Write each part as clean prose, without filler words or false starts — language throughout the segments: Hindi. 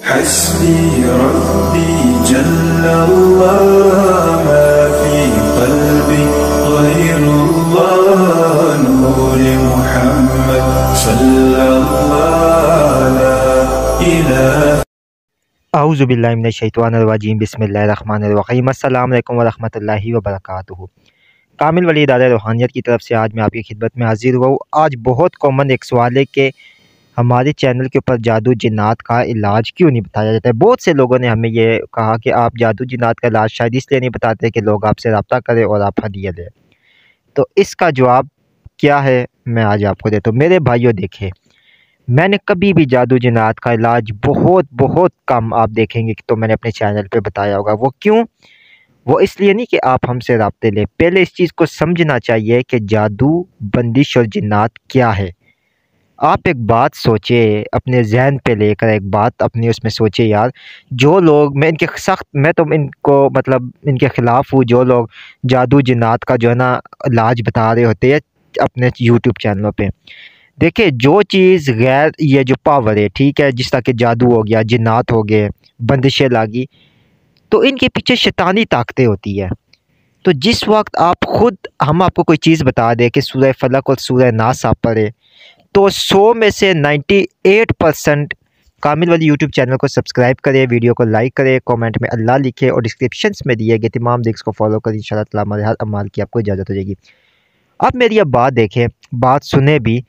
हस्बी रब्बी जल्लल्लाह मा फी क़ल्बी ग़ैरुल्लाह नूर मुहम्मद सल्लल्लाहु ला इलाहा। औज़ु बिल्लाहि मिनश शैतानिर रजीम बिस्मिल्लाहिर रहमानिर रहीम। अस्सलामु अलैकुम व रहमतुल्लाहि व बरकातुहू। कामिल वली इदारे रूहानियत की तरफ से आज मैं आपकी खिदमत में हाजिर हुआ हूँ। आज बहुत कॉमन एक सवाल है कि हमारे चैनल के ऊपर जादू जिन्नात का इलाज क्यों नहीं बताया जाता है। बहुत से लोगों ने हमें ये कहा कि आप जादू जिन्नात का इलाज शायद इसलिए नहीं बताते कि लोग आपसे रब्ता करें और आप हदिया दें। तो इसका जवाब क्या है मैं आज आपको देता हूँ। मेरे भाइयों देखें, मैंने कभी भी जादू जिन्नात का इलाज बहुत बहुत कम आप देखेंगे कि तो मैंने अपने चैनल पे बताया होगा। वो क्यों? वो इसलिए नहीं कि आप हमसे राब्ते लें। पहले इस चीज़ को समझना चाहिए कि जादू, बंदिश और जिन्नात क्या है। आप एक बात सोचें, अपने ज़हन पे लेकर एक बात अपनी उसमें सोचें यार। जो लोग मैं तो इनको मतलब इनके ख़िलाफ़ हूँ जो लोग जादू जिन्नात का जो है ना इलाज बता रहे होते हैं अपने यूट्यूब चैनलों पे। देखिए, जो चीज़ गैर ये जो पावर है, ठीक है, जिस तरह के जादू हो गया, जिन्नात हो गए, बंदिशें लागी, तो इनके पीछे शैतानी ताकतें होती है। तो जिस वक़्त हम आपको कोई चीज़ बता दें कि सूरह फलक और सूरह नास आप पढ़ें, तो 100 में से 98% कामिल वाली यूट्यूब चैनल को सब्सक्राइब करें, वीडियो को लाइक करें, कमेंट में अल्लाह लिखें और डिस्क्रिप्शंस में दिए गए तमाम लिंक्स को फॉलो करें। इंशाअल्लाह ताला हमारे हर अमाल की आपको इजाज़त हो जाएगी। अब मेरी अब बात देखें, बात सुने भी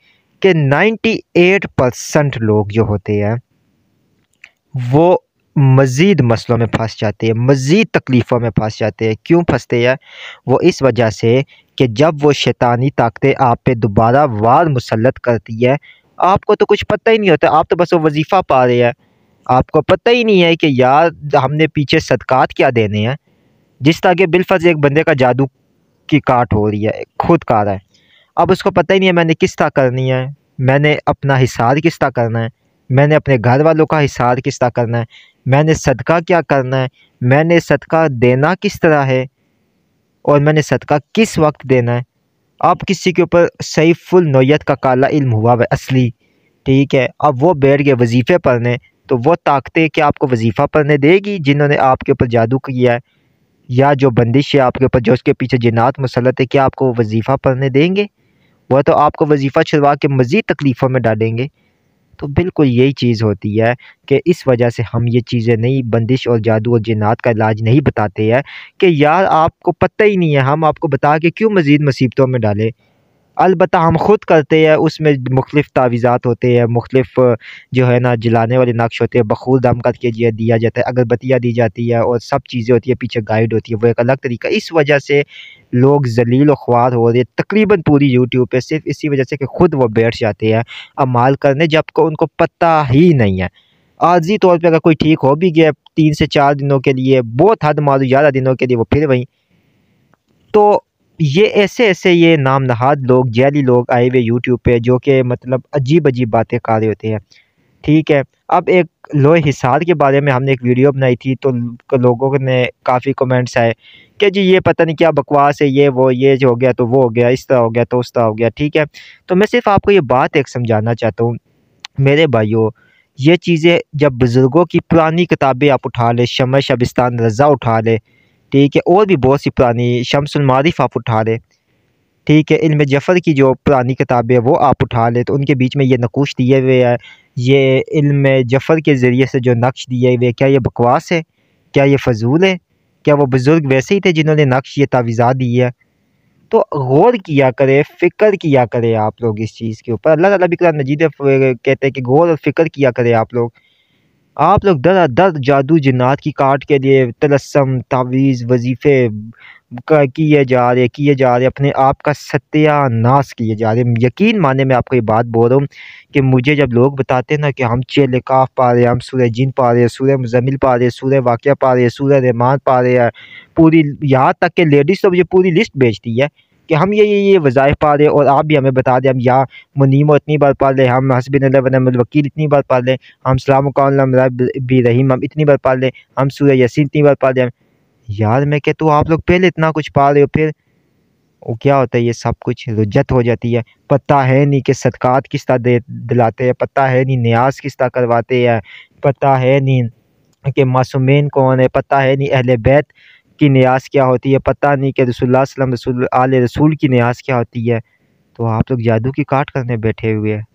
कि 98% लोग जो होते हैं वो मज़ीद मसलों में फँस जाते हैं, मज़ीद तकलीफ़ों में फँस जाते हैं। क्यों फँसते हैं? वो इस वजह से कि जब वो शैतानी ताकतें आप पे दोबारा वार मुसल्लत करती है, आपको तो कुछ पता ही नहीं होता। आप तो बस वो वज़ीफ़ा पा रहे हैं, आपको पता ही नहीं है कि यार हमने पीछे सदक़ात क्या देने हैं। जिस तरह के बिलफ़र्ज़ एक बंदे का जादू की काट हो रही है, खुद का रहा है, अब उसको पता ही नहीं है मैंने किस तरह करनी है, मैंने अपना हिसार किस तरह करना है, मैंने अपने घर वालों का हिसार किस तरह करना है, मैंने सदका क्या करना है, मैंने सदका देना किस तरह है और मैंने सदका किस वक्त देना है। अब किसी के ऊपर सही फुल नौयत का काला इल्म हुआ है असली, ठीक है, अब वो बैठ गए वजीफ़े पढ़ने, तो वो ताकतें क्या आपको वजीफ़ा पढ़ने देगी जिन्होंने आपके ऊपर जादू किया है, या जो बंदिश है आपके ऊपर, जो उसके पीछे जिन्नात मुसल्लत है, क्या आपको वजीफ़ा पढ़ने देंगे? वह तो आपको वजीफ़ा छुड़वा के मज़ीद तकलीफ़ों में डालेंगे। तो बिल्कुल यही चीज़ होती है कि इस वजह से हम ये चीज़ें नहीं, बंदिश और जादू और जिन्नात का इलाज नहीं बताते हैं कि यार आपको पता ही नहीं है, हम आपको बता के क्यों मज़ीद मुसीबतों में डालें। अलबत्ता हम ख़ुद करते हैं, उसमें मुख्तलिफ़ तावीज़ात होते हैं, मुख्तलिफ़ जो है ना जलाने वाले नक्श होते हैं, बख़ूर दम करके दिया जाता है, अगरबत्तियाँ दी जाती है और सब चीज़ें होती है, पीछे गाइड होती है, वो एक अलग तरीका। इस वजह से लोग ज़लील व ख्वार हो रहे हैं तकरीबन पूरी यूट्यूब पे, सिर्फ़ इसी वजह से कि ख़ुद वो बैठ जाते हैं अमाल करने जबकि उनको पता ही नहीं है। आर्ज़ी तौर पे अगर कोई ठीक हो भी गया 3 से 4 दिनों के लिए, बहुत हद मारो 11 दिनों के लिए, वो फिर वहीं। तो ये ऐसे-ऐसे ये नाम नहाद लोग, जैली लोग आए हुए यूट्यूब पे जो कि मतलब अजीब-अजीब बातें कर रहे होते हैं, ठीक है। अब एक लोहे हिसार के बारे में हमने एक वीडियो बनाई थी, तो लोगों ने काफ़ी कमेंट्स आए कि जी ये पता नहीं क्या बकवास है, ये वो, ये जो हो गया तो वो हो गया, इस तरह हो गया तो उस तरह हो गया, ठीक है। तो मैं सिर्फ़ आपको ये बात एक समझाना चाहता हूँ मेरे भाइयों, ये चीज़ें जब बुज़ुर्गों की पुरानी किताबें आप उठा लें, शमस शबिस्तान रज़ा उठा लें, ठीक है, और भी बहुत सी पुरानी शम्सुल मारिफ़ आप उठा लें, ठीक है, इल्म जफ़र की जो पुरानी किताबें वो आप उठा लें, तो उनके बीच में ये नक़ूश दिए हुए हैं, ये इल्म जफ़र के ज़रिए से जो नक्श दिए हुए, क्या ये बकवास है? क्या ये फ़ज़ूल है? क्या वो बुज़ुर्ग वैसे ही थे जिन्होंने नक्श ये तावीज़ात दी है? तो गौर किया करें, फ़िक्र किया करें आप लोग इस चीज़ के ऊपर। अल्लाह ताला भी कुरान मजीद में कहते हैं कि गौर और फ़िक्र किया करें आप लोग। आप लोग दर जादू जिन्नात की काट के लिए तिलस्सम, तावीज़, वज़ीफ़े किए जा रहे, अपने आप का सत्यानाश किए जा रहे। यकीन माने मैं आपको ये बात बोल रहा हूँ कि मुझे जब लोग बताते हैं ना कि हम चेले काफ़ पा रहे हैं, हम सूरह जिन पा रहे हैं, सूरह मुज़म्मिल पा रहे हैं, सूरह वाक़िया पा रहे हैं, सूरह रहमान पा रहे हैं, पूरी यहाँ तक कि लेडीज़ तो मुझे पूरी लिस्ट भेजती है कि हम ये वज़ाइफ़ पा रहे हैं और आप भी हमें बता दें, हम या मुनीमो इतनी बार पढ़ लें, हम हस्बिनल्लाह व निअमल वकील इतनी बार पढ़ लें, हम सलाम कौलम रब्बी रहीम हम इतनी बार पढ़ लें, हम सूरह यासीन इतनी बार पढ़ लें। यार मैं कहता हूँ आप लोग पहले इतना कुछ पा रहे हो, फिर वो क्या होता है, ये सब कुछ रुजत हो जाती है। पता है नहीं कि सदकात किस तरह दिलाते हैं, पता है नहीं न्याज किस तरह करवाते हैं, पता है नहीं कि मासूमीन कौन है, पता है नहीं अहले बैत की न्याज क्या होती है, पता नहीं कि रसूलुल्लाह सल्लल्लाहु अलैहि वसल्लम रसूल आले रसूल की न्याज क्या होती है। तो आप लोग जादू की काट करने बैठे हुए हैं।